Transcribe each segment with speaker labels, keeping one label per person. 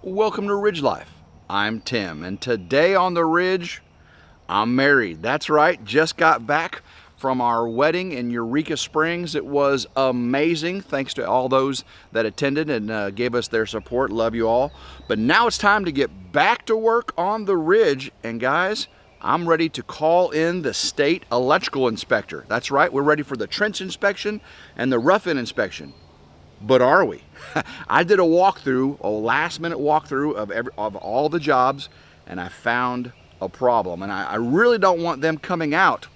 Speaker 1: Welcome to Ridge Life. I'm Tim, and today on the Ridge, I'm married. That's right, just got back from our wedding in Eureka Springs. It was amazing. Thanks to all those that attended and gave us their support. Love you all. But now it's time to get back to work on the Ridge. And guys, I'm ready to call in the state electrical inspector. That's right, we're ready for the trench inspection and the rough-in inspection. But are we? I did a last-minute walkthrough of all the jobs, and I found a problem. And I really don't want them coming out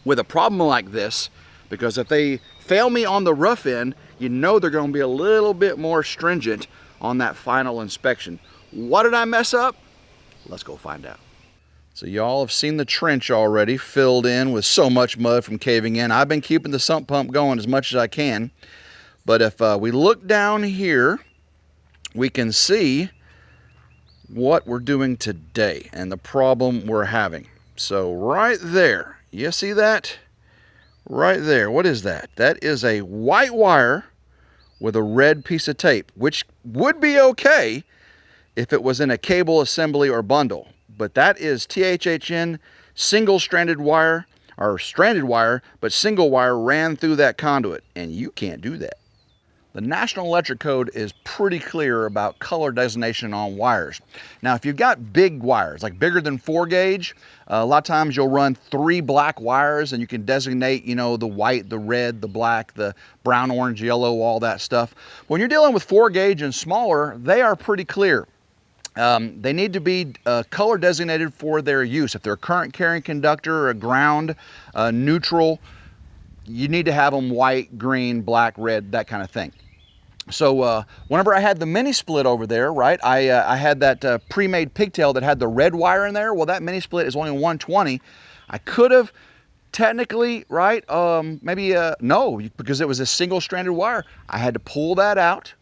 Speaker 1: with a problem like this, because if they fail me on the rough end, you know they're going to be a little bit more stringent on that final inspection. What did I mess up? Let's go find out. So y'all have seen the trench already filled in with so much mud from caving in. I've been keeping the sump pump going as much as I can. But if we look down here, we can see what we're doing today and the problem we're having. So right there, you see that? Right there, what is that? That is a white wire with a red piece of tape, which would be okay if it was in a cable assembly or bundle. But that is THHN single-stranded wire, or stranded wire, but single wire ran through that conduit, and you can't do that. The National Electric Code is pretty clear about color designation on wires. Now, if you've got big wires, like bigger than 4 gauge, a lot of times you'll run 3 black wires and you can designate, you know, the white, the red, the black, the brown, orange, yellow, all that stuff. When you're dealing with 4 gauge and smaller, they are pretty clear. They need to be color designated for their use. If they're a current carrying conductor or a ground, neutral, you need to have them white, green, black, red, that kind of thing. So whenever I had the mini split over there, right, I had that pre-made pigtail that had the red wire in there. Well, that mini split is only 120. I could have technically, right, no, because it was a single stranded wire. I had to pull that out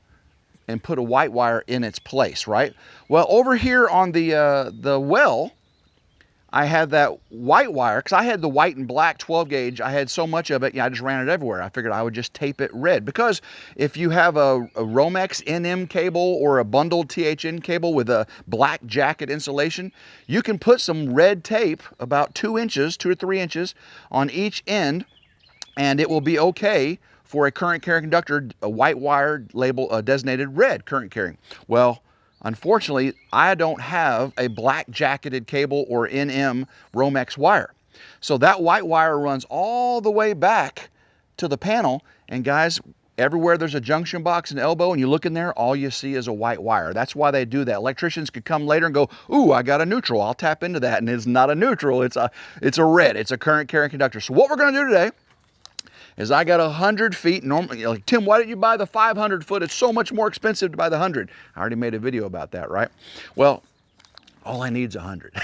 Speaker 1: and put a white wire in its place, right? Well, over here on the well, I had that white wire, because I had the white and black 12 gauge. I had so much of it, I just ran it everywhere. I figured I would just tape it red, because if you have a Romex NM cable or a bundled THN cable with a black jacket insulation, you can put some red tape about 2 inches, 2 or 3 inches on each end, and it will be okay for a current carrying conductor, a white wire label designated red current carrying. Well, unfortunately, I don't have a black jacketed cable or NM Romex wire. So that white wire runs all the way back to the panel. And guys, everywhere there's a junction box and elbow and you look in there, all you see is a white wire. That's why they do that. Electricians could come later and go, ooh, I got a neutral. I'll tap into that. And it's not a neutral, it's a red. It's a current carrying conductor. So what we're going to do today is I got 100 feet. Normally, like, Tim, why didn't you buy the 500 foot? It's so much more expensive to buy the 100. I already made a video about that, right? Well, all I need is 100.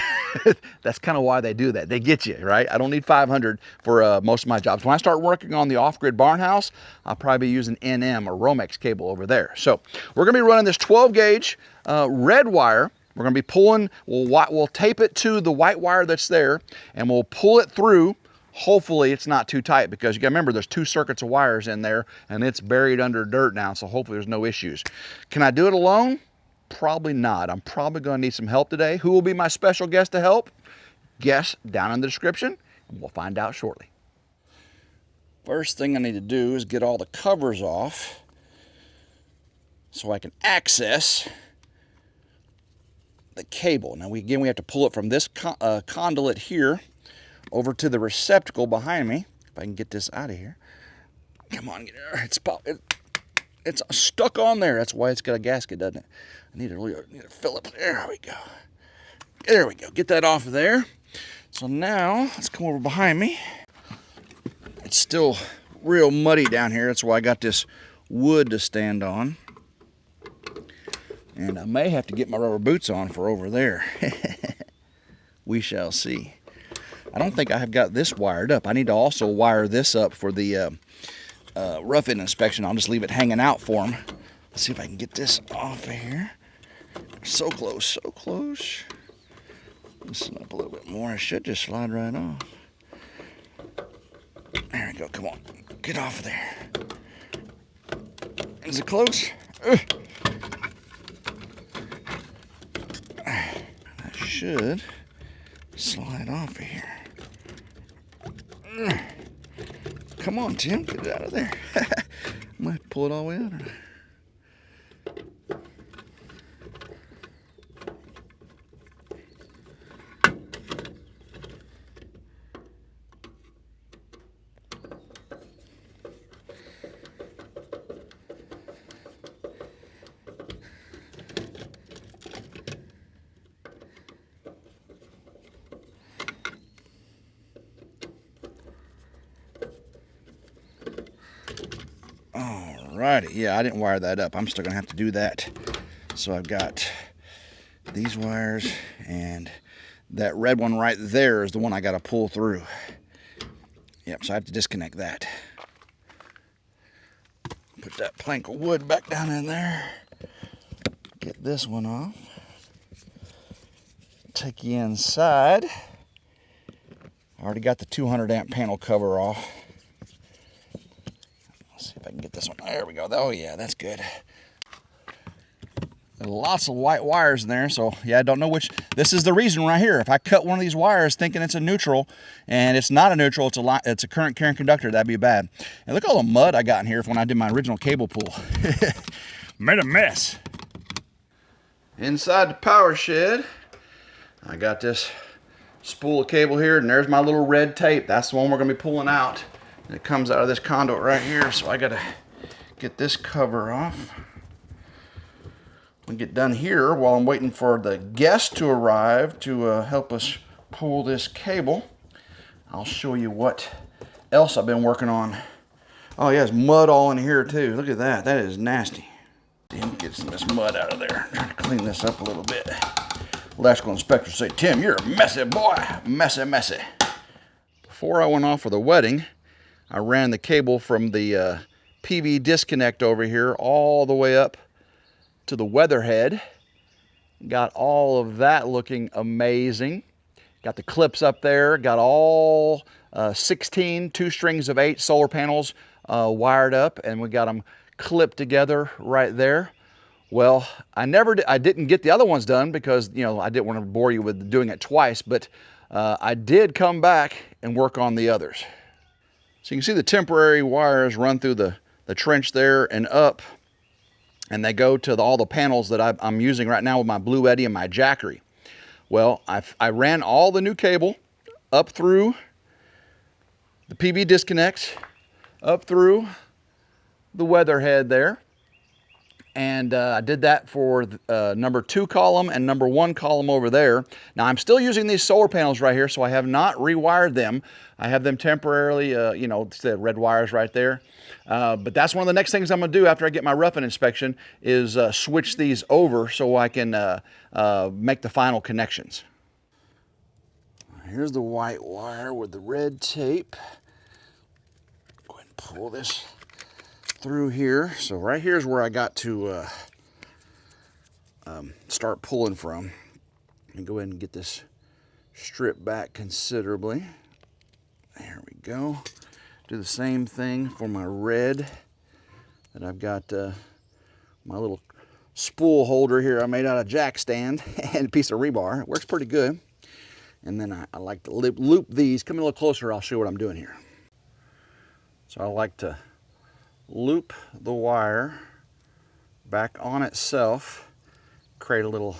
Speaker 1: That's kind of why they do that. They get you, right? I don't need 500 for most of my jobs. When I start working on the off-grid barn house, I'll probably be using NM or Romex cable over there. So we're going to be running this 12 gauge red wire. We're going to be pulling, we'll tape it to the white wire that's there, and we'll pull it through. Hopefully it's not too tight, because you gotta remember there's 2 circuits of wires in there and it's buried under dirt now, so hopefully there's no issues. Can I do it alone? Probably not. I'm probably gonna need some help today. Who will be my special guest to help? Guess down in the description, and we'll find out shortly. First thing I need to do is get all the covers off so I can access the cable. Now we have to pull it from this conduit here over to the receptacle behind me. If I can get this out of here. Come on, get it. It's stuck on there. That's why it's got a gasket, doesn't it? I need to fill it. There we go. There we go. Get that off of there. So now, let's come over behind me. It's still real muddy down here. That's why I got this wood to stand on. And I may have to get my rubber boots on for over there. We shall see. I don't think I have got this wired up. I need to also wire this up for the rough-in inspection. I'll just leave it hanging out for them. Let's see if I can get this off of here. So close, so close. Listen up a little bit more. It should just slide right off. There we go. Come on. Get off of there. Is it close? should slide off of here. Come on, Tim, get it out of there. I might pull it all the way out. Alrighty, yeah, I didn't wire that up. I'm still gonna have to do that. So I've got these wires, and that red one right there is the one I gotta pull through. Yep, so I have to disconnect that. Put that plank of wood back down in there. Get this one off. Take you inside. I already got the 200 amp panel cover off. Let's see if I can get this one. There we go. Oh yeah, that's good. Lots of white wires in there, so yeah, I don't know which. This is the reason right here. If I cut one of these wires thinking it's a neutral, and it's not a neutral, it's a current carrying conductor, that'd be bad. And look at all the mud I got in here from when I did my original cable pull. Made a mess. Inside the power shed, I got this spool of cable here, and there's my little red tape. That's the one we're gonna be pulling out. And it comes out of this conduit right here, so I gotta get this cover off. We get done here while I'm waiting for the guest to arrive to help us pull this cable. I'll show you what else I've been working on. Oh yeah, there's mud all in here too. Look at that. That is nasty. Get some of this mud out of there. Trying to clean this up a little bit. Electrical inspector say, Tim, you're a messy boy. Messy, messy. Before I went off for the wedding, I ran the cable from the PV disconnect over here all the way up to the weatherhead. Got all of that looking amazing. Got the clips up there. Got all 16 2 strings of 8 solar panels wired up, and we got them clipped together right there. Well, I didn't get the other ones done because, you know, I didn't want to bore you with doing it twice, but I did come back and work on the others. So you can see the temporary wires run through the trench there and up, and they go to all the panels that I'm using right now with my Blue Eddy and my Jackery. Well, I ran all the new cable up through the PV disconnects, up through the weatherhead there, and I did that for number 2 column and number 1 column over there. Now I'm still using these solar panels right here, so I have not rewired them. I have them temporarily, you know, the red wires right there. But that's one of the next things I'm going to do after I get my roughing inspection is switch these over so I can make the final connections. Here's the white wire with the red tape. Go ahead and pull this through here. So right here is where I got to start pulling from. And go ahead and get this stripped back considerably. There we go. Do the same thing for my red that I've got my little spool holder here I made out of jack stand and a piece of rebar. It works pretty good. And then I like to loop these. Come a little closer, I'll show you what I'm doing here. So I like to loop the wire back on itself, create a little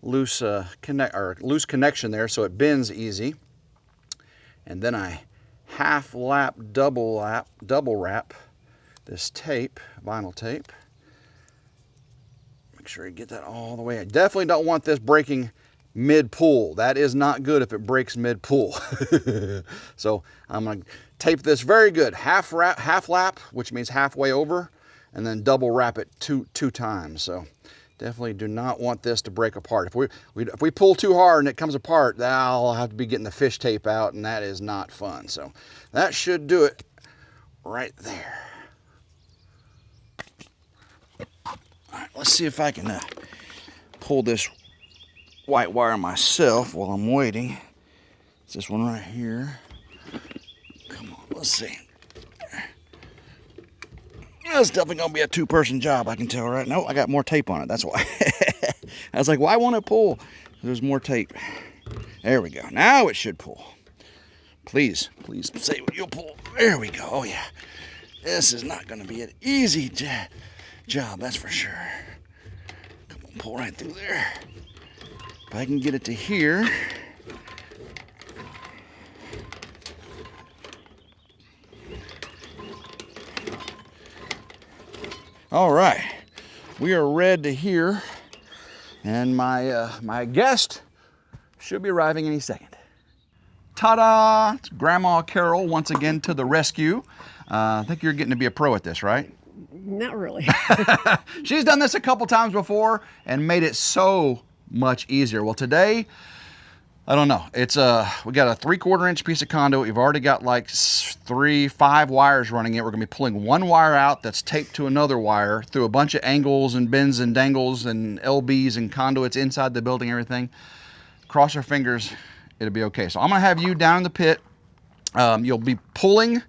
Speaker 1: loose connection there so it bends easy. And then I half lap, double wrap this tape, vinyl tape. Make sure you get that all the way. I definitely don't want this breaking mid-pull. That is not good if it breaks mid-pull. So I'm going to tape this very good. Half lap, which means halfway over, and then double wrap it two times. So definitely do not want this to break apart. If we pull too hard and it comes apart, I'll have to be getting the fish tape out, and that is not fun. So that should do it right there. All right, let's see if I can pull this white wire myself while I'm waiting. It's this one right here. Come on, let's see. It's definitely gonna be a 2-person job, I can tell right now. I got more tape on it, that's why. I was like, why won't it pull? There's more tape. There we go. Now it should pull. Please, please say what you'll pull. There we go. Oh yeah. This is not going to be an easy job, that's for sure. Come on, pull right through there. If I can get it to here. All right, we are ready to hear, and my guest should be arriving any second. Ta-da! It's Grandma Carol once again to the rescue. I think you're getting to be a pro at this, right?
Speaker 2: Not really.
Speaker 1: She's done this a couple times before and made it so much easier. Well, today, I don't know. It's we got a 3/4 inch piece of conduit. We've already got like 5 wires running it. We're gonna be pulling one wire out that's taped to another wire through a bunch of angles and bends and dangles and LBs and conduits inside the building, everything. Cross your fingers, it'll be okay. So I'm gonna have you down in the pit. You'll be pulling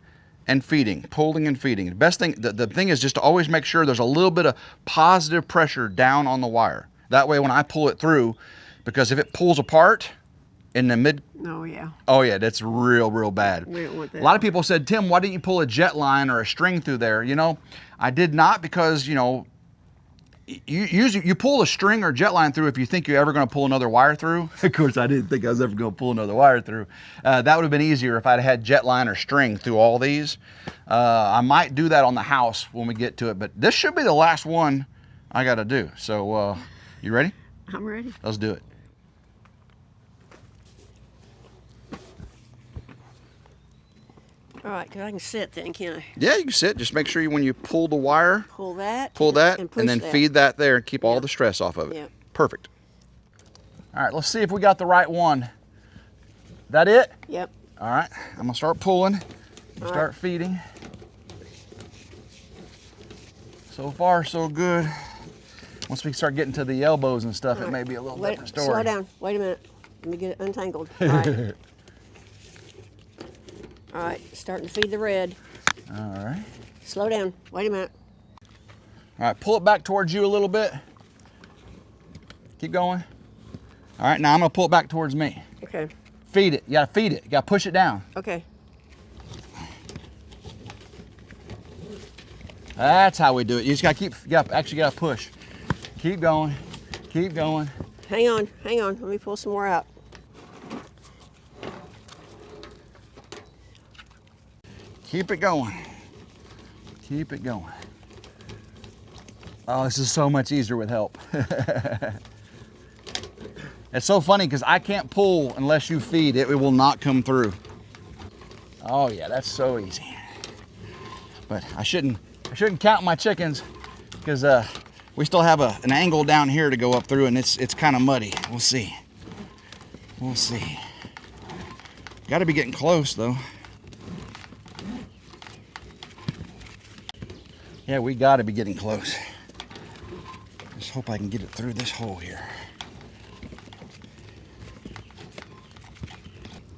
Speaker 1: and feeding, pulling and feeding. The best thing, the thing is just to always make sure there's a little bit of positive pressure down on the wire. That way when I pull it through, because if it pulls apart in the mid...
Speaker 2: Oh yeah.
Speaker 1: Oh yeah, that's real bad.
Speaker 2: We don't want that.
Speaker 1: A lot of people said, Tim, why didn't you pull a jet line or a string through there? You know, I did not because, you know, you pull a string or jet line through if you think you're ever going to pull another wire through. Of course, I didn't think I was ever going to pull another wire through. That would have been easier if I'd had jet line or string through all these. I might do that on the house when we get to it, but this should be the last one I got to do. So, you ready?
Speaker 2: I'm ready.
Speaker 1: Let's do it.
Speaker 2: All right, 'cause I can sit then, can I?
Speaker 1: Yeah, you can sit. Just make sure when you pull the wire,
Speaker 2: Pull that.
Speaker 1: and then feed that there and keep all the stress off of it.
Speaker 2: Yep.
Speaker 1: Perfect. All right, let's see if we got the right one. That it?
Speaker 2: Yep.
Speaker 1: All right, I'm gonna start pulling, start
Speaker 2: right.
Speaker 1: feeding. So far, so good. Once we start getting to the elbows and stuff, it may be a little different story.
Speaker 2: Slow down. Wait a minute. Let me get it untangled. All right. All right, starting to feed the red.
Speaker 1: All right.
Speaker 2: Slow down. Wait a minute.
Speaker 1: All right, pull it back towards you a little bit. Keep going. All right, now I'm gonna pull it back towards me.
Speaker 2: Okay.
Speaker 1: Feed it. You gotta feed it. You gotta push it down.
Speaker 2: Okay.
Speaker 1: That's how we do it. You just gotta actually gotta push. Keep going. Keep going.
Speaker 2: Hang on. Hang on. Let me pull some more out.
Speaker 1: Keep it going. Keep it going. Oh, this is so much easier with help. It's so funny because I can't pull unless you feed. It will not come through. Oh yeah, that's so easy. But I shouldn't count my chickens because we still have an angle down here to go up through, and it's kind of muddy. We'll see. We'll see. Got to be getting close though. Yeah, we got to be getting close. Just hope I can get it through this hole here.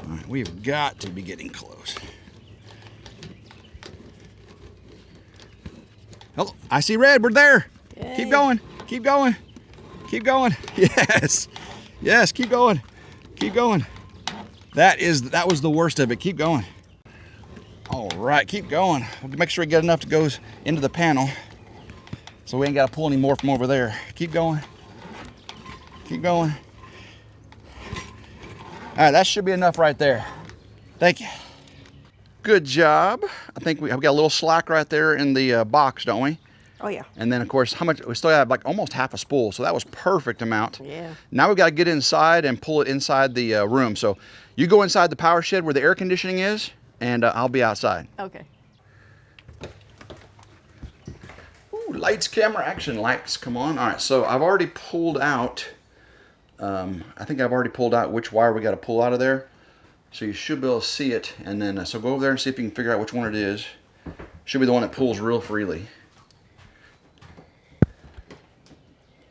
Speaker 1: All right, we've got to be getting close. Oh, I see red. We're there.
Speaker 2: Yay.
Speaker 1: Keep going. Keep going. Keep going. Yes. Yes, keep going. Keep going. That was the worst of it. Keep going. All right, keep going. We'll make sure we get enough to go into the panel so we ain't got to pull any more from over there. Keep going. Keep going. All right, that should be enough right there. Thank you. Good job. I think we got a little slack right there in the box, don't we?
Speaker 2: Oh yeah.
Speaker 1: And then of course, how much? We still have like almost half a spool, so that was perfect amount.
Speaker 2: Yeah.
Speaker 1: Now we got to get inside and pull it inside the room. So you go inside the power shed where the air conditioning is, and I'll be outside.
Speaker 2: Okay.
Speaker 1: Ooh, lights, camera, action, lights, come on. All right, so I've already pulled out, I think I've already pulled out which wire we got to pull out of there. So you should be able to see it, and then, so go over there and see if you can figure out which one it is. Should be the one that pulls real freely.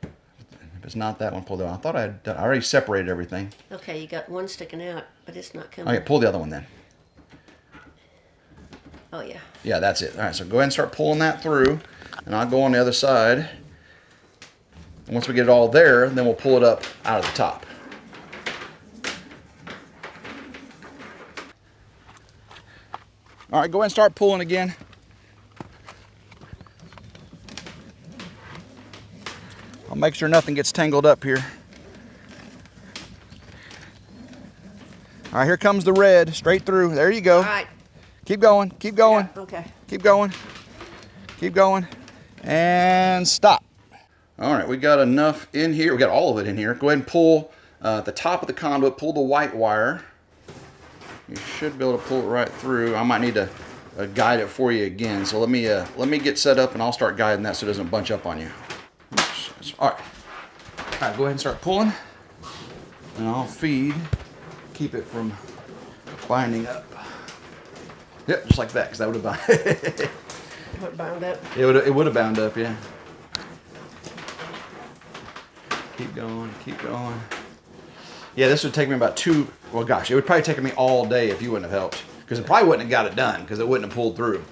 Speaker 1: If it's not that one, pull that one. I thought I already separated everything.
Speaker 2: Okay, you got one sticking out, but it's not coming.
Speaker 1: Okay, pull the other one then.
Speaker 2: Oh yeah.
Speaker 1: Yeah, that's it. All right, so go ahead and start pulling that through, and I'll go on the other side. And once we get it all there, then we'll pull it up out of the top. All right, go ahead and start pulling again. I'll make sure nothing gets tangled up here. All right, here comes the red, straight through. There you go.
Speaker 2: All right.
Speaker 1: Keep going, keep going.
Speaker 2: Yeah, okay.
Speaker 1: Keep going, keep going, and stop. All right, we got enough in here. We got all of it in here. Go ahead and pull the top of the conduit, pull the white wire. You should be able to pull it right through. I might need to guide it for you again. So let me get set up and I'll start guiding that so it doesn't bunch up on you. Oops. All right, go ahead and start pulling. And I'll keep it from binding up. Yep, just like that, because that would have bound.
Speaker 2: What, bound up?
Speaker 1: It would have bound up, yeah. Keep going, keep going. Yeah, this would take me about well, gosh, it would probably take me all day if you wouldn't have helped, because it probably wouldn't have got it done, because it wouldn't have pulled through.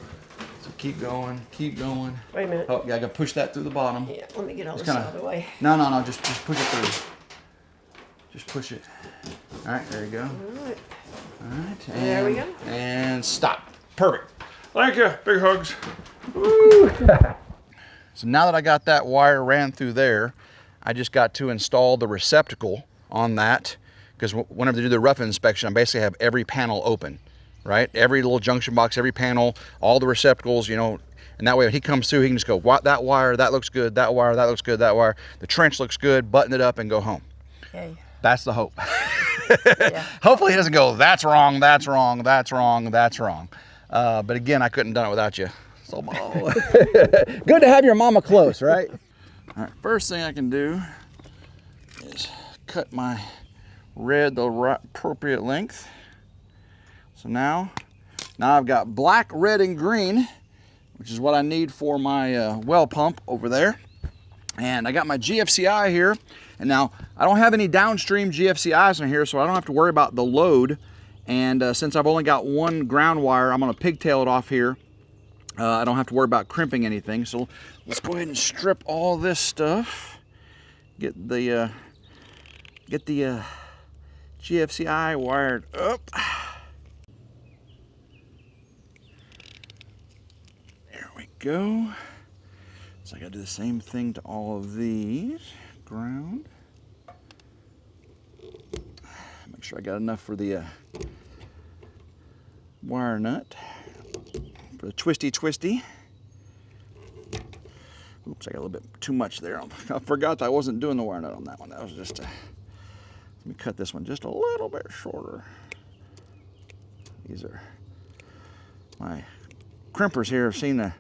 Speaker 1: So keep going, keep going.
Speaker 2: Wait a minute.
Speaker 1: Oh, yeah, I got to push that through the bottom.
Speaker 2: Yeah, let me get all this out of the way.
Speaker 1: No, just push it through. Just push it. All right, there you go.
Speaker 2: All right.
Speaker 1: All right,
Speaker 2: There we go.
Speaker 1: And stop. Perfect. Thank you. Big hugs. Woo. So now that I got that wire ran through there, I just got to install the receptacle on that, because whenever they do the rough inspection, I basically have every panel open, right? Every little junction box, every panel, all the receptacles, you know, and that way when he comes through, he can just go, that wire, that looks good, that wire, that looks good, that wire. The trench looks good, button it up and go home.
Speaker 2: Okay.
Speaker 1: That's the hope.
Speaker 2: Yeah.
Speaker 1: Hopefully he doesn't go, that's wrong, that's wrong, that's wrong, that's wrong. But again, I couldn't have done it without you. So, good to have your mama close, right? All right, first thing I can do is cut my red the right appropriate length. So now I've got black, red, and green, which is what I need for my well pump over there. And I got my GFCI here. And now I don't have any downstream GFCIs in here, so I don't have to worry about the load. And since I've only got one ground wire, I'm gonna pigtail it off here. I don't have to worry about crimping anything. So let's go ahead and strip all this stuff. Get the GFCI wired up. There we go. So I gotta do the same thing to all of these. Ground. Make sure I got enough for the wire nut. For the twisty. Oops, I got a little bit too much there. I forgot that I wasn't doing the wire nut on that one. That was just let me cut this one just a little bit shorter. These are my crimpers here.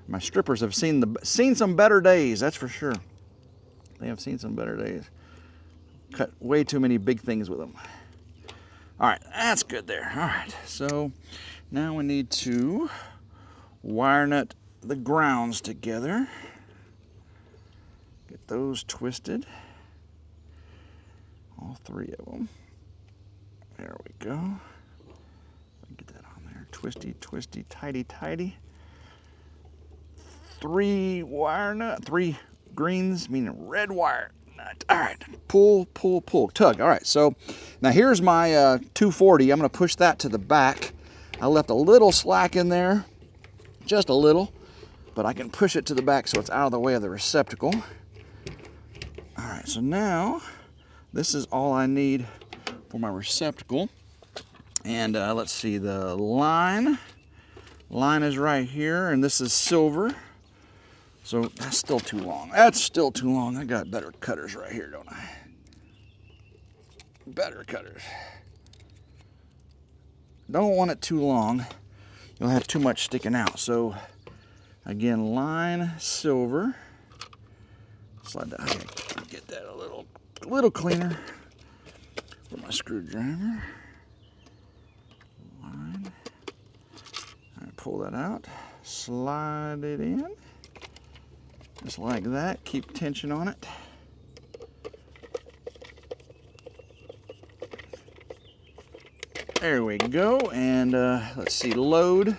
Speaker 1: My strippers have seen some better days. That's for sure. They have seen some better days. Cut way too many big things with them. All right, that's good there. All right, so now we need to wire nut the grounds together. Get those twisted. All three of them. There we go. Get that on there. Twisty, tighty. 3 wire nut, 3 greens, meaning red wire nut. All right, pull, tug. All right, so now here's my 240. I'm gonna push that to the back. I left a little slack in there, just a little, but I can push it to the back so it's out of the way of the receptacle. All right, so now this is all I need for my receptacle. And let's see, the line is right here, and this is silver. So that's still too long. That's still too long. I got better cutters right here, don't I? Better cutters. Don't want it too long. You'll have too much sticking out. So again, line silver. Slide that. Okay, get that a little cleaner with my screwdriver. Line. All right, pull that out. Slide it in. Just like that. Keep tension on it. There we go. And let's see, load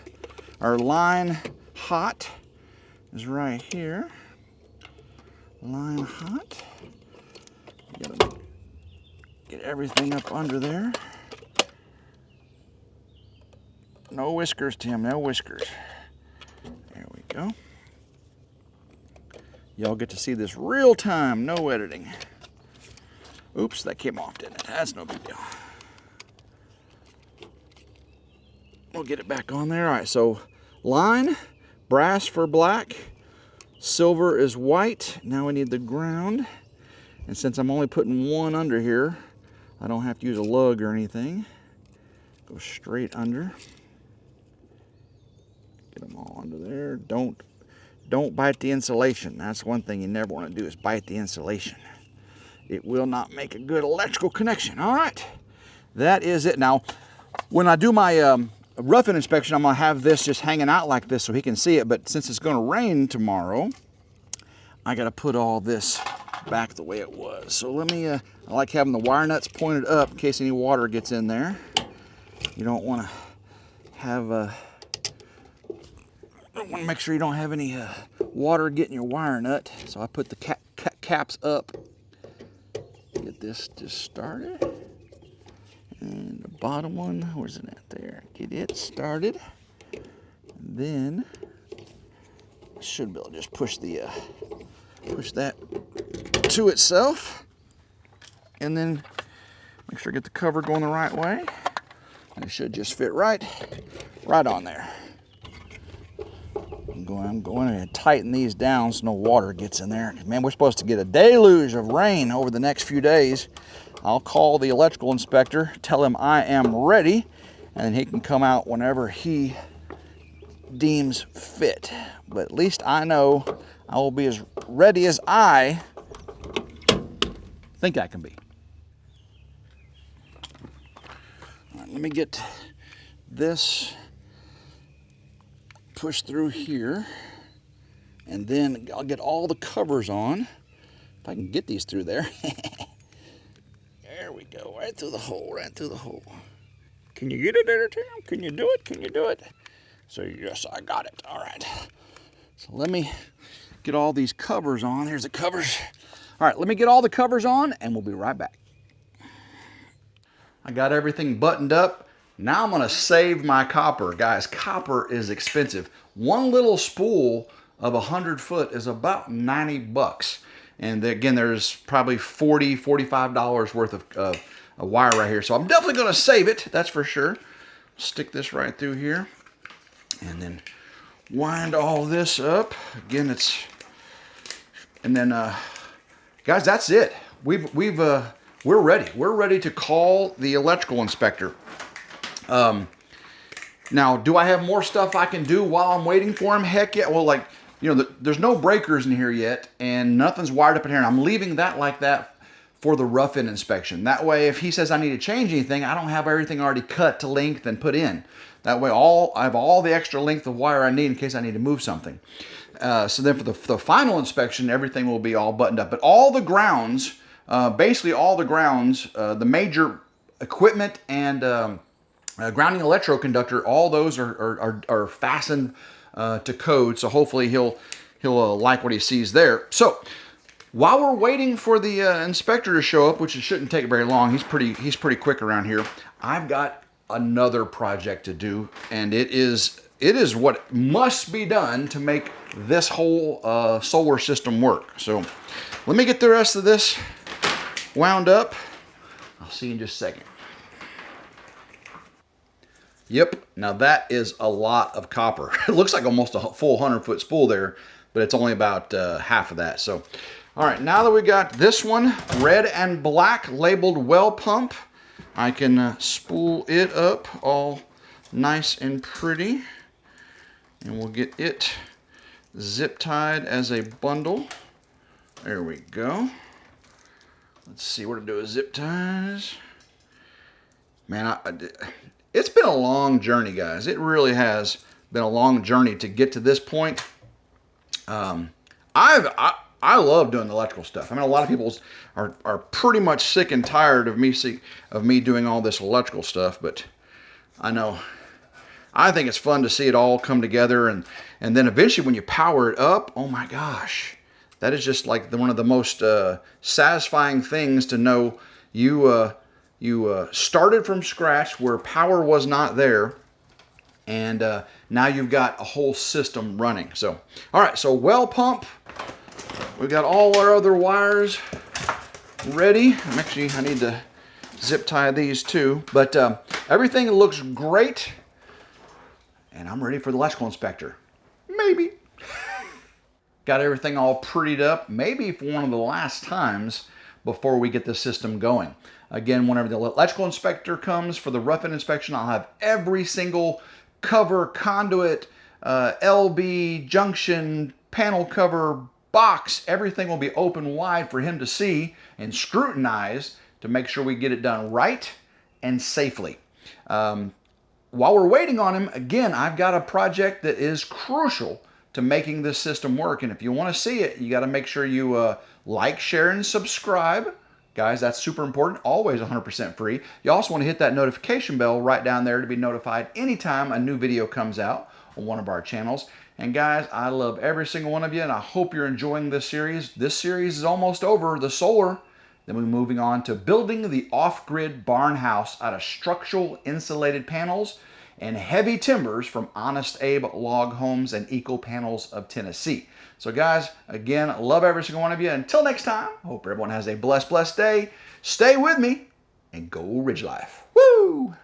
Speaker 1: our line hot is right here. Line hot. Gotta get everything up under there. no whiskers, Tim, no whiskers. There we go. Y'all get to see this real time, no editing. Oops, that came off, didn't it? That's no big deal. We'll get it back on there. All right, so line, brass for black, silver is white. Now we need the ground. And since I'm only putting one under here, I don't have to use a lug or anything. Go straight under. Get them all under there. Don't bite the insulation. That's one thing you never want to do, is bite the insulation. It will not make a good electrical connection. All right, that is it. Now, when I do my roughing inspection, I'm gonna have this just hanging out like this so he can see it. But since it's gonna rain tomorrow, I gotta put all this back the way it was. So let me, I like having the wire nuts pointed up in case any water gets in there. You don't want to have, want to make sure you don't have any water getting your wire nut. So I put the caps up. Get this just started. And the bottom one, where's it at there? Get it started. And then I should be able to just push that to itself, and then make sure I get the cover going the right way, and it should just fit right on there. I'm going to tighten these down so no water gets in there. Man, we're supposed to get a deluge of rain over the next few days. I'll call the electrical inspector, tell him I am ready, and he can come out whenever he deems fit. But at least I know I will be as ready as I think I can be. All right, let me get this pushed through here, and then I'll get all the covers on. If I can get these through there. There we go, right through the hole, right through the hole. Can you get it there, Tim? Can you do it? Can you do it? So yes, I got it. All right. So let me get all these covers on. Here's the covers. All right, let me get all the covers on and we'll be right back. I got everything buttoned up. Now I'm gonna save my copper. Guys, copper is expensive. One little spool of 100 foot is about 90 bucks. And again, there's probably $40, $45 worth of wire right here. So I'm definitely gonna save it, that's for sure. Stick this right through here and then wind all this up. Again, and then guys, that's it. We're ready. We're ready to call the electrical inspector. Now, do I have more stuff I can do while I'm waiting for him? Heck yeah. Well, like, you know, there's no breakers in here yet, and nothing's wired up in here. And I'm leaving that like that for the rough-in inspection. That way, if he says I need to change anything, I don't have everything already cut to length and put in. That way, I have all the extra length of wire I need in case I need to move something. So then for the final inspection, everything will be all buttoned up. But all the grounds, basically all the grounds, the major equipment and grounding electroconductor, all those are fastened to code. So hopefully he'll like what he sees there. So while we're waiting for the inspector to show up, which it shouldn't take very long, he's pretty quick around here. I've got another project to do, and it is what must be done to make this whole solar system work. So let me get the rest of this wound up. I'll see you in just a second. Yep, now that is a lot of copper. It looks like almost a full 100-foot spool there, but it's only about half of that. So, all right, now that we got this one, red and black, labeled well pump, I can spool it up all nice and pretty, and we'll get it zip tied as a bundle. There we go. Let's see what to do with zip ties. Man, it's been a long journey, guys. It really has been a long journey to get to this point. I love doing the electrical stuff. I mean, a lot of people are pretty much sick and tired of me doing all this electrical stuff, but I think it's fun to see it all come together, and then eventually when you power it up, oh my gosh, that is just like one of the most satisfying things to know you started from scratch where power was not there, And now you've got a whole system running. So, all right, so well pump. We've got all our other wires ready. Actually, I need to zip tie these too. But everything looks great. And I'm ready for the electrical inspector. Maybe. Got everything all prettied up. Maybe for one of the last times before we get the system going. Again, whenever the electrical inspector comes for the rough-in inspection, I'll have every single cover, conduit, LB, junction, panel cover, box, everything will be open wide for him to see and scrutinize to make sure we get it done right and safely. While we're waiting on him, again, I've got a project that is crucial to making this system work. And if you want to see it, you got to make sure you like, share, and subscribe. Guys, that's super important. Always 100% free. You also want to hit that notification bell right down there to be notified anytime a new video comes out on one of our channels. And guys, I love every single one of you, and I hope you're enjoying this series. This series is almost over, the solar. Then we're moving on to building the off-grid barn house out of structural insulated panels and heavy timbers from Honest Abe Log Homes and Eco Panels of Tennessee. So guys, again, love every single one of you. Until next time, hope everyone has a blessed day. Stay with me and go Ridge Life. Woo!